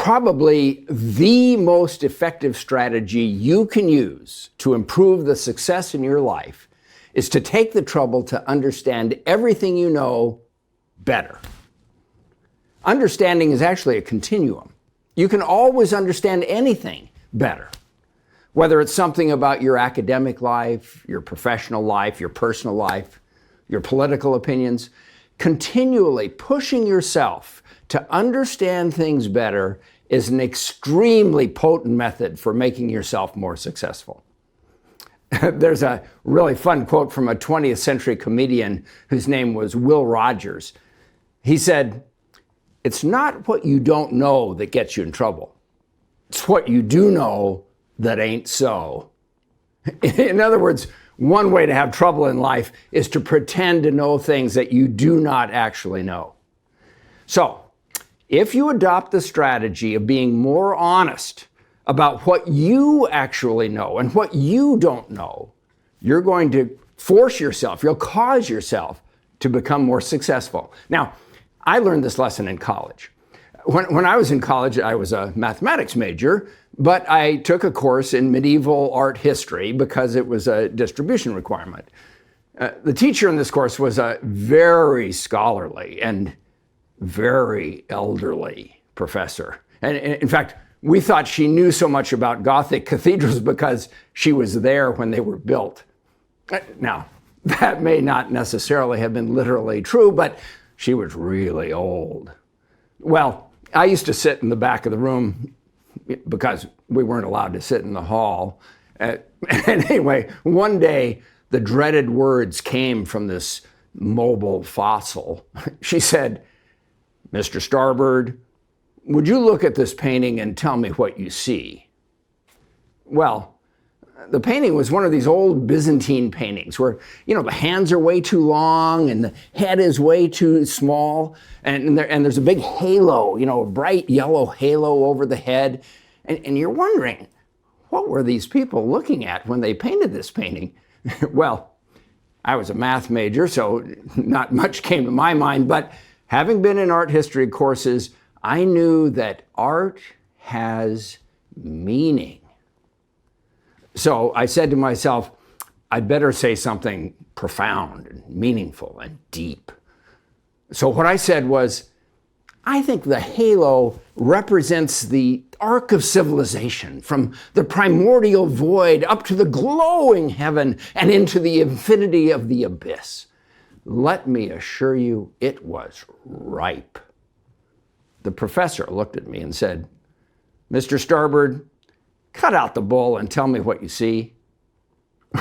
Probably the most effective strategy you can use to improve the success in your life is to take the trouble to understand everything you know better. Understanding is actually a continuum. You can always understand anything better, whether it's something about your academic life, your professional life, your personal life, your political opinions. Continually pushing yourself to understand things better is an extremely potent method for making yourself more successful. There's a really fun quote from a 20th century comedian whose name was Will Rogers. He said, "It's not what you don't know that gets you in trouble. It's what you do know that ain't so." In other words, one way to have trouble in life is to pretend to know things that you do not actually know. So, if you adopt the strategy of being more honest about what you actually know and what you don't know, you're going to force yourself, you'll cause yourself to become more successful. Now, I learned this lesson in college. When I was in college, I was a mathematics major, but I took a course in medieval art history because it was a distribution requirement. The teacher in this course was a very scholarly and very elderly professor. And in fact, we thought she knew so much about Gothic cathedrals because she was there when they were built. Now, that may not necessarily have been literally true, but she was really old. Well, I used to sit in the back of the room because we weren't allowed to sit in the hall. And anyway, one day, the dreaded words came from this mobile fossil. She said, "Mr. Starbird, would you look at this painting and tell me what you see?" Well, the painting was one of these old Byzantine paintings where, the hands are way too long and the head is way too small. And there's a big halo, a bright yellow halo over the head. And you're wondering, what were these people looking at when they painted this painting? Well, I was a math major, so not much came to my mind. But having been in art history courses, I knew that art has meaning. So I said to myself, I'd better say something profound and meaningful and deep. So what I said was, I think the halo represents the arc of civilization from the primordial void up to the glowing heaven and into the infinity of the abyss. Let me assure you, it was ripe. The professor looked at me and said, "Mr. Starbird, cut out the bull and tell me what you see."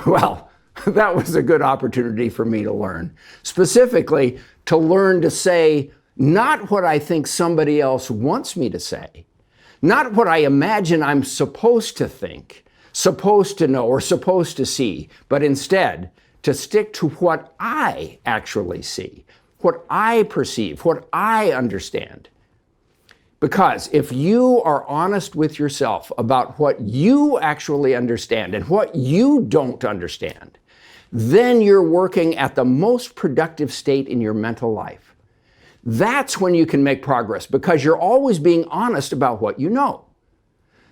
Well, that was a good opportunity for me to learn. Specifically, to learn to say not what I think somebody else wants me to say, not what I imagine I'm supposed to think, supposed to know, or supposed to see, but instead to stick to what I actually see, what I perceive, what I understand. Because if you are honest with yourself about what you actually understand and what you don't understand, then you're working at the most productive state in your mental life. That's when you can make progress because you're always being honest about what you know.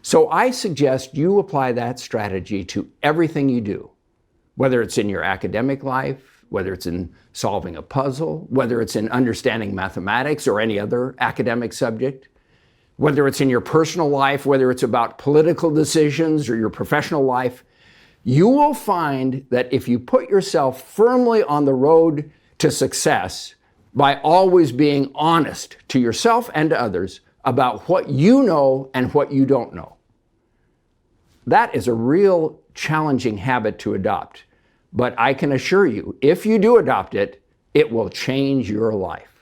So I suggest you apply that strategy to everything you do, whether it's in your academic life, whether it's in solving a puzzle, whether it's in understanding mathematics or any other academic subject, whether it's in your personal life, whether it's about political decisions or your professional life. You will find that if you put yourself firmly on the road to success by always being honest to yourself and to others about what you know and what you don't know, that is a real challenging habit to adopt. But I can assure you, if you do adopt it, it will change your life.